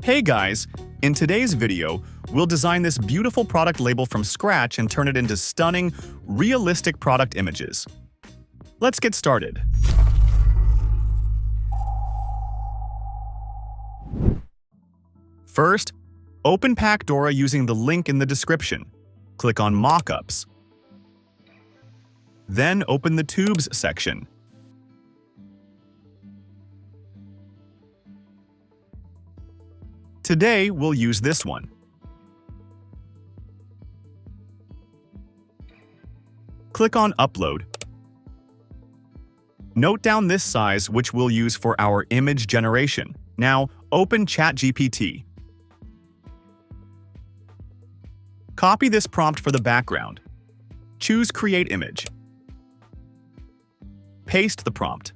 Hey guys, in today's video, we'll design this beautiful product label from scratch and turn it into stunning, realistic product images. Let's get started. First, open Pacdora using the link in the description. Click on Mockups. Then open the Tubes section. Today, we'll use this one. Click on Upload. Note down this size, which we'll use for our image generation. Now, open ChatGPT. Copy this prompt for the background. Choose Create Image. Paste the prompt.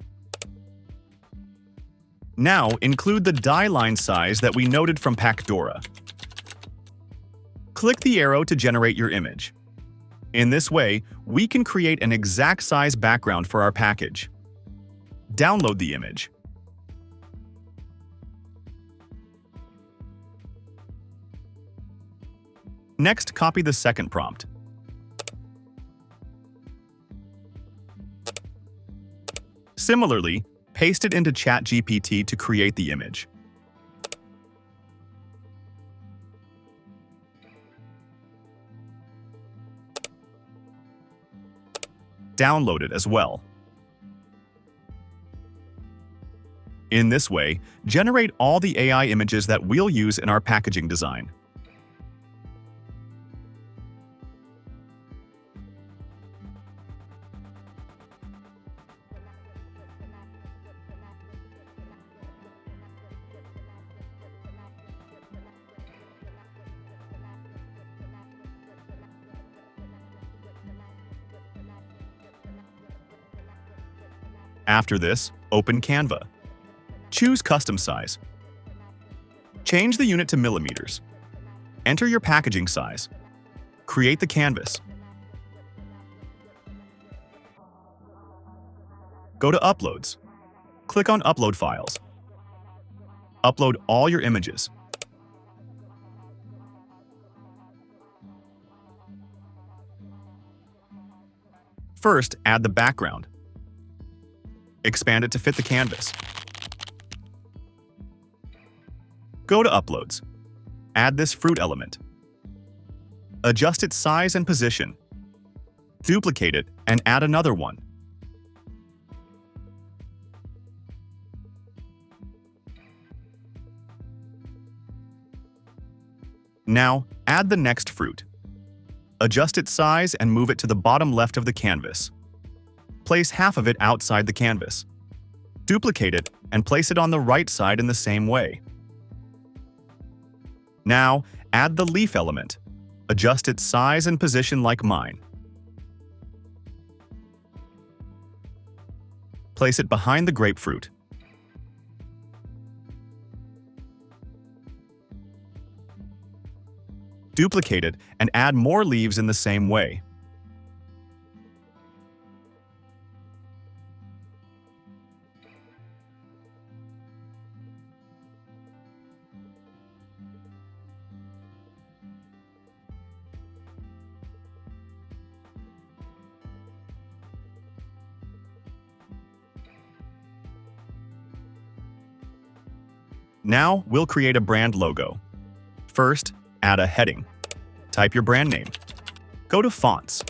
Now, include the dieline size that we noted from Pacdora. Click the arrow to generate your image. In this way, we can create an exact size background for our package. Download the image. Next, copy the second prompt. Similarly, paste it into ChatGPT to create the image. Download it as well. In this way, generate all the AI images that we'll use in our packaging design. After this, open Canva. Choose Custom Size. Change the unit to millimeters. Enter your packaging size. Create the canvas. Go to Uploads. Click on Upload Files. Upload all your images. First, add the background. Expand it to fit the canvas. Go to Uploads. Add this fruit element. Adjust its size and position. Duplicate it and add another one. Now, add the next fruit. Adjust its size and move it to the bottom left of the canvas. Place half of it outside the canvas. Duplicate it and place it on the right side in the same way. Now, add the leaf element. Adjust its size and position like mine. Place it behind the grapefruit. Duplicate it and add more leaves in the same way. Now, we'll create a brand logo. First, add a heading. Type your brand name. Go to Fonts.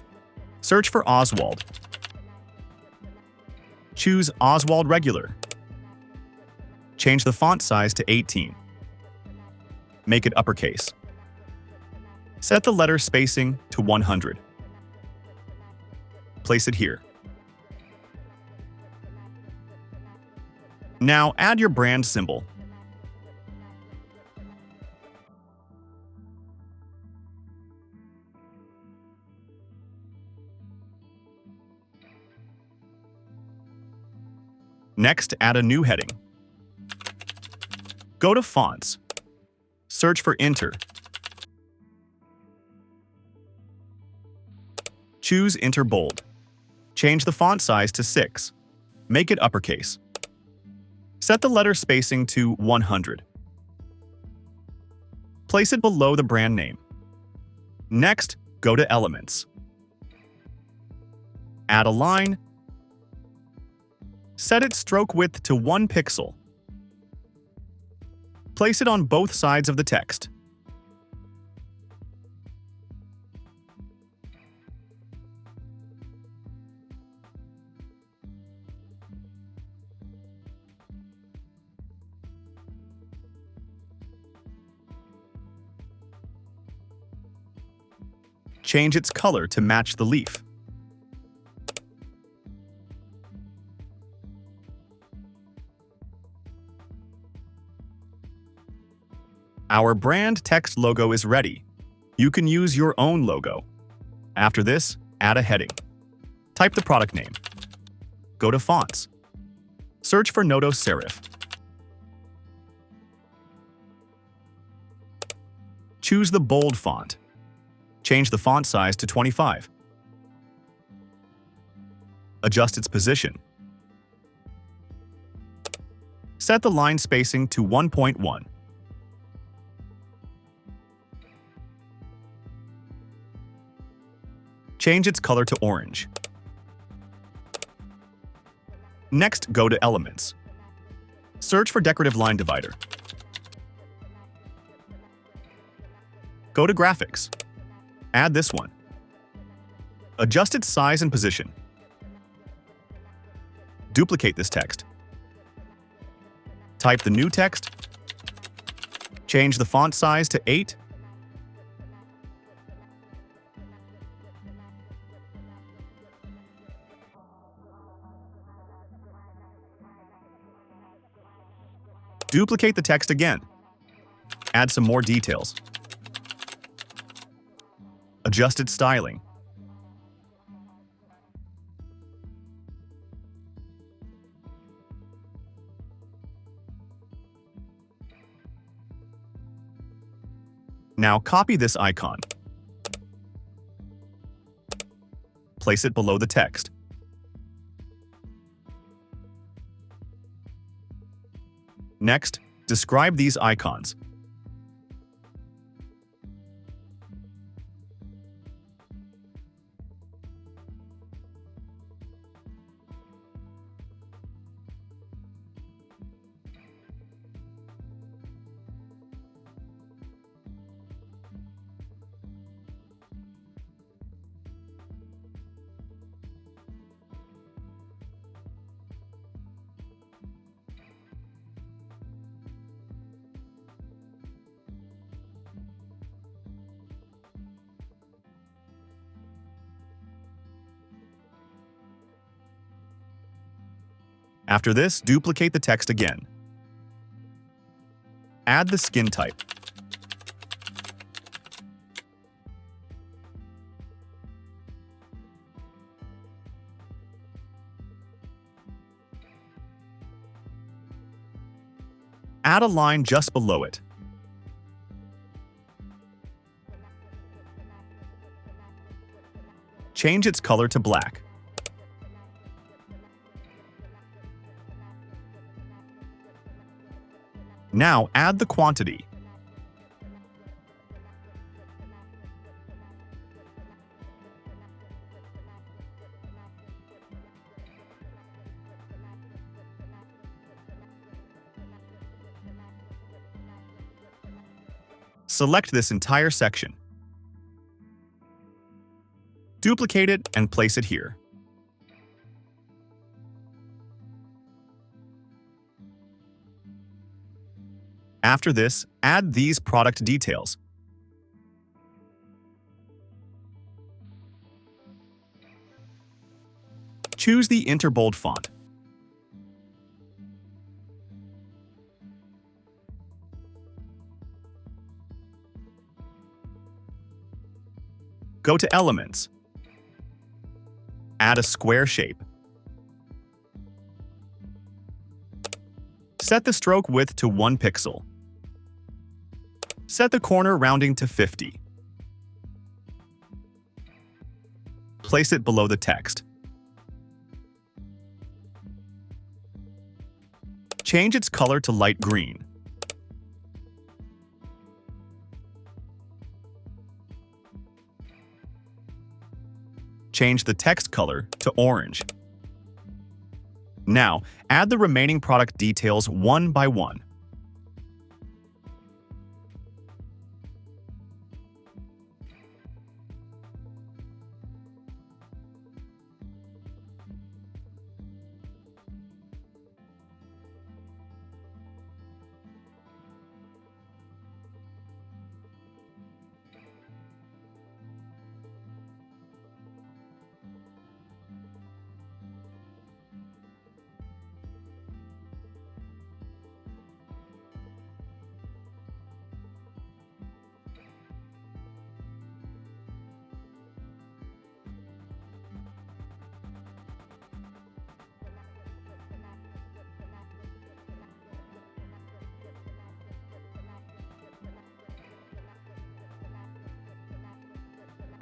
Search for Oswald. Choose Oswald Regular. Change the font size to 18. Make it uppercase. Set the letter spacing to 100. Place it here. Now, add your brand symbol. Next, add a new heading. Go to Fonts. Search for Inter. Choose Inter Bold. Change the font size to 6. Make it uppercase. Set the letter spacing to 100. Place it below the brand name. Next, go to Elements. Add a line. Set its stroke width to 1 pixel. Place it on both sides of the text. Change its color to match the leaf. Our brand text logo is ready. You can use your own logo. After this, add a heading. Type the product name. Go to Fonts. Search for Noto Serif. Choose the bold font. Change the font size to 25. Adjust its position. Set the line spacing to 1.1. Change its color to orange. Next, go to Elements. Search for Decorative Line Divider. Go to Graphics. Add this one. Adjust its size and position. Duplicate this text. Type the new text. Change the font size to 8. Duplicate the text again. Add some more details. Adjust its styling. Now copy this icon. Place it below the text. Next, describe these icons. After this, duplicate the text again. Add the skin type. Add a line just below it. Change its color to black. Now add the quantity. Select this entire section. Duplicate it and place it here. After this, add these product details. Choose the Interbold font. Go to Elements. Add a square shape. Set the stroke width to 1 pixel. Set the corner rounding to 50. Place it below the text. Change its color to light green. change the text color to orange. Now, add the remaining product details one by one.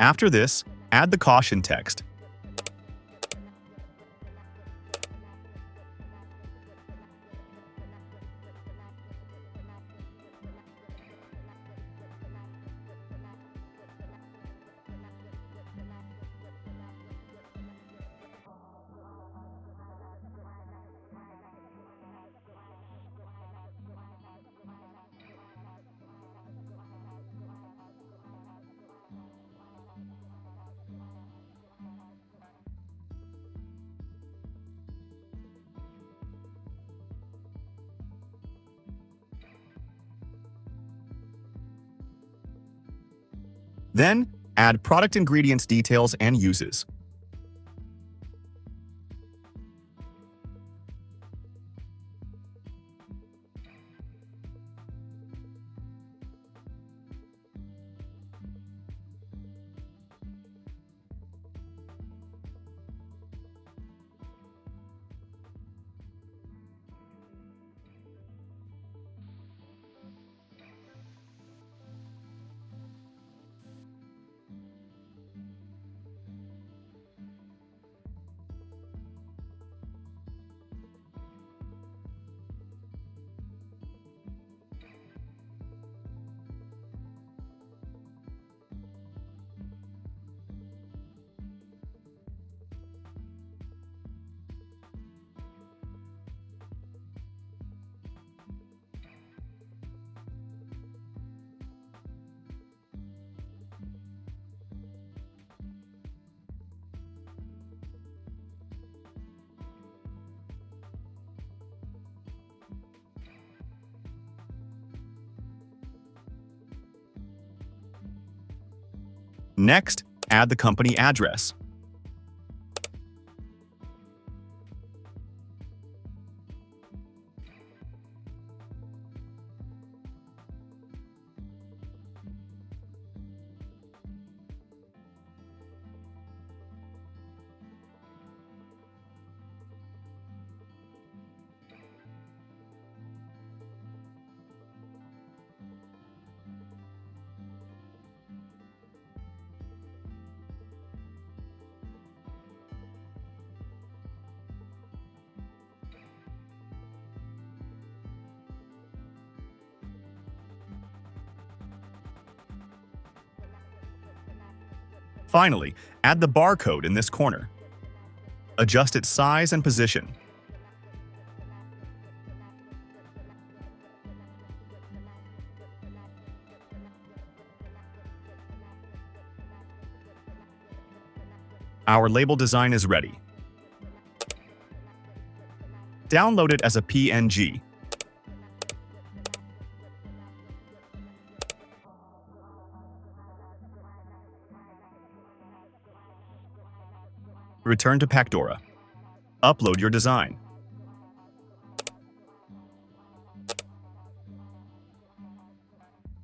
After this, add the caution text. Then, add product ingredients details and uses. Next, add the company address. Finally, add the barcode in this corner. Adjust its size and position. Our label design is ready. Download it as a PNG. Return to Pacdora. Upload your design.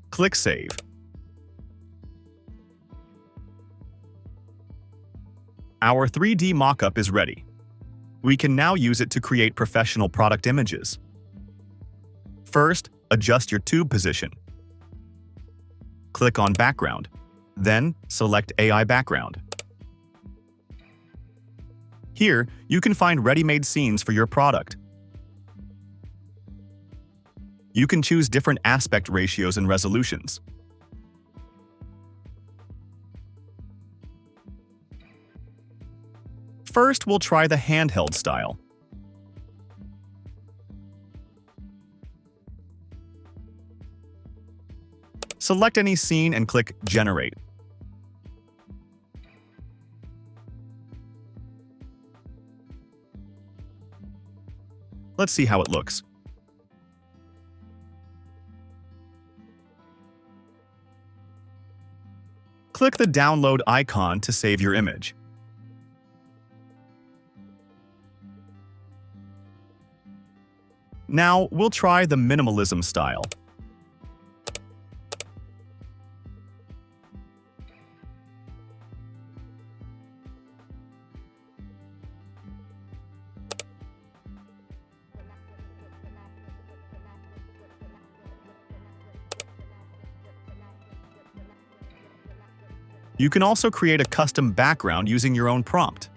Click Save. Our 3D mockup is ready. We can now use it to create professional product images. First, adjust your tube position. Click on Background, then select AI Background. Here, you can find ready-made scenes for your product. You can choose different aspect ratios and resolutions. First, we'll try the handheld style. Select any scene and click Generate. Let's see how it looks. Click the download icon to save your image. Now, we'll try the minimalism style. You can also create a custom background using your own prompt.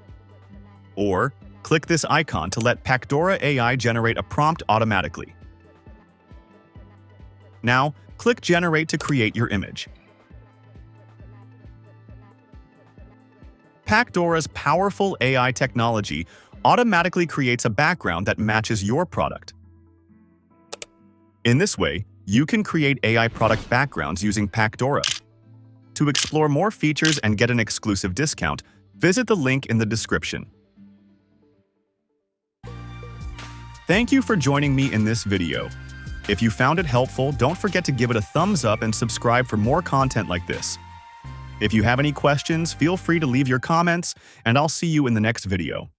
Or, click this icon to let Pacdora AI generate a prompt automatically. Now, click Generate to create your image. Pacdora's powerful AI technology automatically creates a background that matches your product. In this way, you can create AI product backgrounds using Pacdora. To explore more features and get an exclusive discount, visit the link in the description. Thank you for joining me in this video. If you found it helpful, don't forget to give it a thumbs up and subscribe for more content like this. If you have any questions, feel free to leave your comments, and I'll see you in the next video.